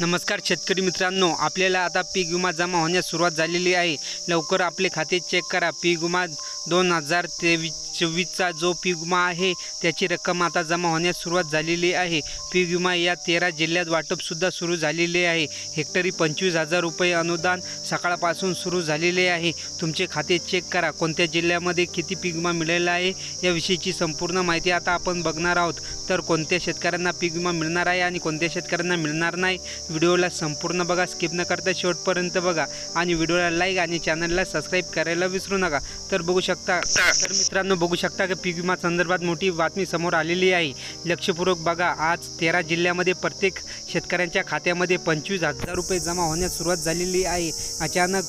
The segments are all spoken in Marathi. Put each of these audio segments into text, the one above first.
नमस्कार शेतकरी मित्रांनो, आपल्याला आता पीक विमा जमा होण्यास सुरुवात झालेली आहे। लवकर आपले खाते चेक करा। पीक विमा 2023-24चा जो पीक विमा आहे त्याची रक्कम आता जमा होण्यास सुरुवात झालेली आहे। पीक विमा या 13 जिल्ह्यात वाटपसुद्धा सुरू झालेले आहे। हेक्टरी 25,000 रुपये अनुदान सकाळपासून सुरू झालेले आहे। तुमचे खाते चेक करा, कोणत्या जिल्ह्यामध्ये किती पीक विमा मिळालेला आहे याविषयीची संपूर्ण माहिती आता आपण बघणार आहोत। तर कोणत्या शेतकऱ्यांना पीक विमा मिळणार आहे आणि कोणत्या शेतकऱ्यांना मिळणार नाही, व्हिडिओला संपूर्ण बघा, स्किप न करता शेवटपर्यंत बघा आणि व्हिडिओला लाईक आणि चॅनलला सबस्क्राइब करायला विसरू नका। तर मित्रांनो बघू शकता की पीक विमा संदर्भात मोठी बातमी समोर आलेली आहे। लक्षपूर्वक बघा, आज 13 जिल्ह्यामध्ये प्रत्येक शेतकऱ्यांच्या खात्यामध्ये 25,000 रुपये जमा होण्यास सुरुवात झालेली आहे। अचानक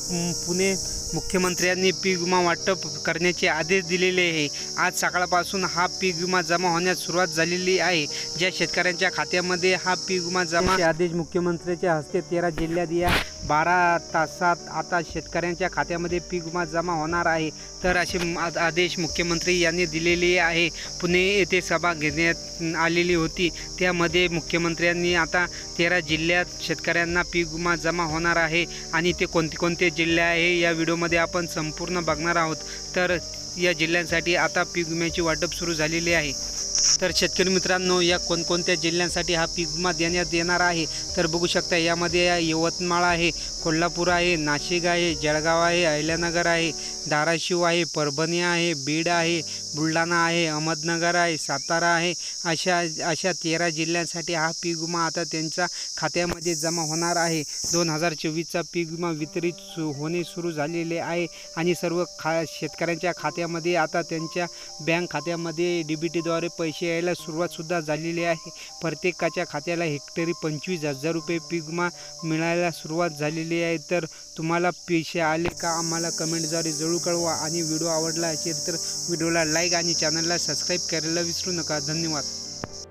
पुणे मुख्यमंत्र्यांनी पीक विमा वाटप करण्याचे आदेश दिलेले आहे। आज सकाळपासून हा पीक विमा जमा होण्यास सुरुवात झालेली आहे। ज्या शेतकऱ्यांच्या खात्यामध्ये हा पीक विमा जमा आदेश मुख्यमंत्र्यांच्या हस्ते 13 जिल्ह्यात या 12 तासात आता शेतकऱ्यांच्या खात्यामध्ये पीक विमा जमा होणार आहे। तर असे आदेश मुख्यमंत्री यांनी दिलेले आहे। पुणे येथे सभा घेण्यात आलेली होती, त्यामध्ये मुख्यमंत्र्यांनी आता 13 जिल्ह्यात शेतकऱ्यांना पीक विमा जमा होणार आहे आणि ते कोणते जिल्हे आहे या व्हिडिओमध्ये आपण संपूर्ण बघणार आहोत। तर या जिल्ह्यांसाठी आता पीक विम्याची वाटप सुरू झालेली आहे। तर शेतकरी मित्रांनो, या कोणकोणत्या जिल्ह्यांसाठी हा पीक विमा देण्यात येणार आहे तर बघू शकता। यामध्ये यवतमाळ आहे, कोल्हापूर आहे, नाशिक आहे, जळगाव आहे, अहिल्यानगर आहे, धाराशिव आहे, परभणी आहे, बीड आहे, बुलढाणा आहे, अहमदनगर आहे, सातारा आहे। अशा 13 जिल्ह्यांसाठी हा पीक विमा आता त्यांच्या खात्यामध्ये जमा होणार आहे। 2024चा पीक विमा वितरित होणे सुरू झालेले आहे आणि सर्व शेतकऱ्यांच्या खात्यामध्ये आता त्यांच्या बँक खात्यामध्ये DBTद्वारे पैसे यायला सुरुवातसुद्धा झालेली आहे। प्रत्येकाच्या खात्याला हेक्टरी 25,000 रुपये पीक विमा मिळायला सुरुवात झालेली आहे। तर तुम्हाला पैसे आले का आम्हाला कमेंटद्वारे जरूर कळवा आणि व्हिडिओ आवडला असेल तर व्हिडिओला लाईक आणि चॅनलला सबस्क्राईब करायला विसरू नका। धन्यवाद।